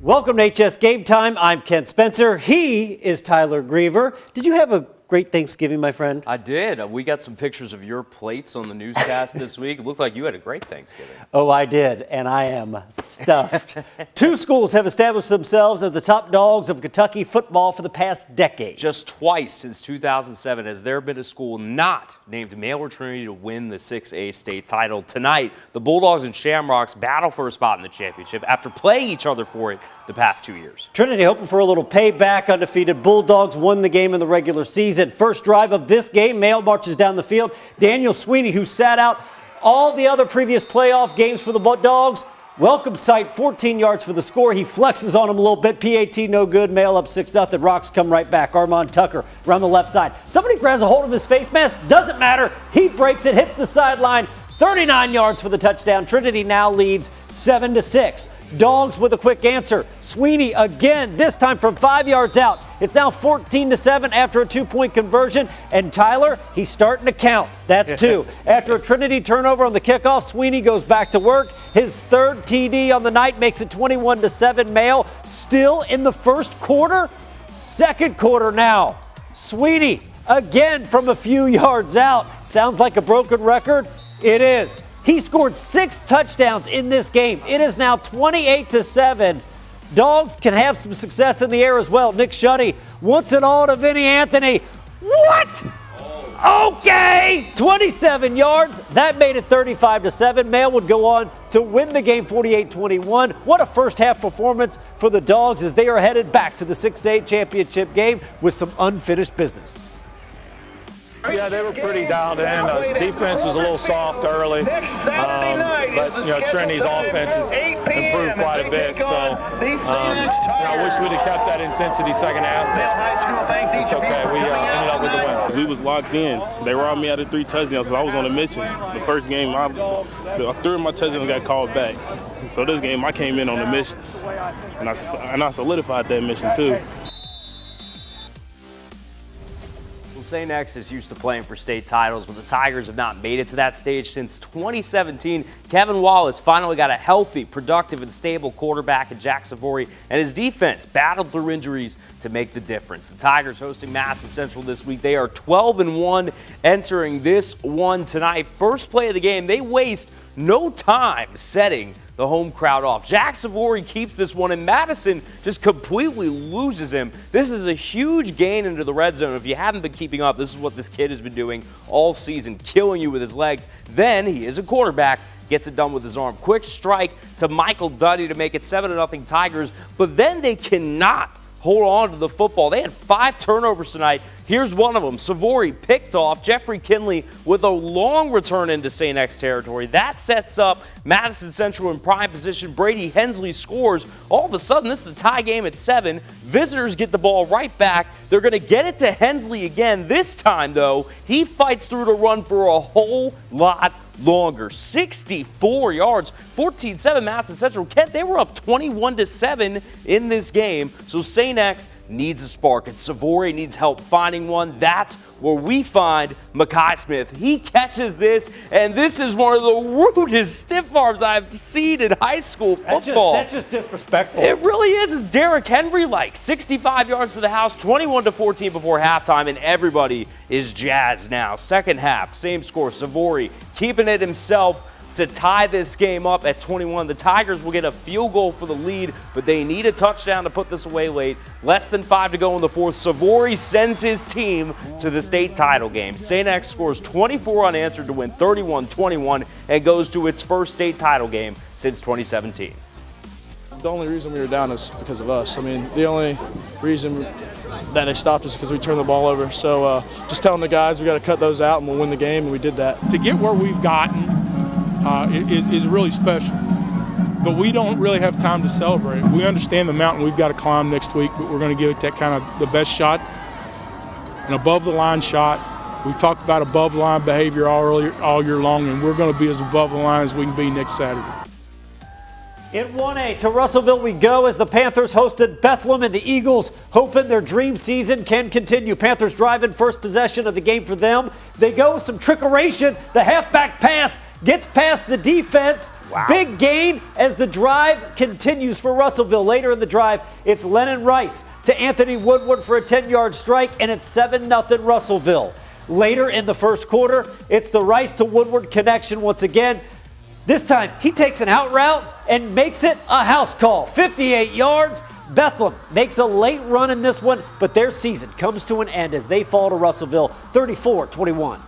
Welcome to HS Game Time. I'm Ken Spencer. He is Tyler Griever. Did you have a great Thanksgiving, my friend? I did. We got some pictures of your plates on the newscast this week. It looks like you had a great Thanksgiving. Oh, I did, and I am stuffed. Two schools have established themselves as the top dogs of Kentucky football for the past decade. Just twice since 2007 has there been a school not named Male or Trinity to win the 6A state title. Tonight, the Bulldogs and Shamrocks battle for a spot in the championship after playing each other for it the past 2 years. Trinity hoping for a little payback. Undefeated Bulldogs won the game in the regular season. First drive of this game, Male marches down the field. Daniel Sweeney, who sat out all the other previous playoff games for the Dogs, welcome sight, 14 yards for the score. He flexes on him a little bit. PAT no good. Male up 6-0. Rocks come right back. Armand Tucker around the left side. Somebody grabs a hold of his face mask. Doesn't matter. He breaks it, hits the sideline. 39 yards for the touchdown. Trinity now leads 7-6. Dogs with a quick answer. Sweeney again, this time from 5 yards out. It's now 14-7 after a 2-point conversion. And Tyler, he's starting to count. That's two. After a Trinity turnover on the kickoff, Sweeney goes back to work. His third TD on the night makes it 21-7 Male. Still in the first quarter. Second quarter now. Sweeney again from a few yards out. Sounds like a broken record. It is. He scored 6 touchdowns in this game. It is now 28-7. Dogs can have some success in the air as well. Nick Shuddy wants it all to Vinny Anthony. What? Okay. 27 yards. That made it 35-7. Male would go on to win the game 48-21. What a first half performance for the Dogs as they are headed back to the 6A championship game with some unfinished business. Yeah, they were pretty dialed in. Defense was a little soft early, but Trinity's offense has improved quite a bit. So I wish we'd have kept that intensity second half, but it's okay. We ended up with the win. We was locked in. They robbed me out of 3 touchdowns, so I was on a mission. The first game, 3 of my touchdowns got called back. So this game, I came in on a mission, and I solidified that mission too. St. X is used to playing for state titles, but the Tigers have not made it to that stage since 2017. Kevin Wallace finally got a healthy, productive, and stable quarterback in Jack Savory, and his defense battled through injuries to make the difference. The Tigers hosting Madison Central this week. They are 12-1 entering this one tonight. First play of the game, they waste no time setting the home crowd off. Jack Savory keeps this one, and Madison just completely loses him. This is a huge gain into the red zone. If you haven't been keeping up, this is what this kid has been doing all season, killing you with his legs. Then he is a quarterback, gets it done with his arm. Quick strike to Michael Duddy to make it 7-0 Tigers, but then they cannot hold on to the football. They had 5 turnovers tonight. Here's one of them. Savory picked off. Jeffrey Kinley with a long return into St. X territory. That sets up Madison Central in prime position. Brady Hensley scores. All of a sudden, this is a tie game at 7. Visitors get the ball right back. They're going to get it to Hensley again. This time, though, he fights through to run for a whole lot longer. 64 yards, 14-7 Madison Central. Kent, they were up 21-7 in this game. So St. X needs a spark, and Savory needs help finding one. That's where we find Mekhi Smith. He catches this, and this is one of the rudest stiff arms I've seen in high school football. That's just disrespectful. It really is. It's Derrick Henry-like. 65 yards to the house, 21-14 before halftime, and everybody is jazzed now. Second half, same score. Savory keeping it himself to tie this game up at 21. The Tigers will get a field goal for the lead, but they need a touchdown to put this away late. Less than 5 to go in the fourth. Savory sends his team to the state title game. St. X scores 24 unanswered to win 31-21 and goes to its first state title game since 2017. The only reason we were down is because of us. I mean, the only reason that they stopped us because we turned the ball over. So just telling the guys we got to cut those out and we'll win the game, and we did that. To get where we've gotten is really special, but we don't really have time to celebrate. We understand the mountain we've got to climb next week, but we're going to give it that kind of the best shot, an above-the-line shot. We've talked about above-the-line behavior all year long, and we're going to be as above the line as we can be next Saturday. In 1A, to Russellville we go as the Panthers hosted Bethlehem, and the Eagles hoping their dream season can continue. Panthers drive in first possession of the game for them. They go with some trickeration. The halfback pass gets past the defense. Wow. Big gain as the drive continues for Russellville. Later in the drive, it's Lennon Rice to Anthony Woodward for a 10-yard strike, and it's 7-0 Russellville. Later in the first quarter, it's the Rice to Woodward connection once again. This time, he takes an out route and makes it a house call. 58 yards. Bethlehem makes a late run in this one, but their season comes to an end as they fall to Russellville 34-21.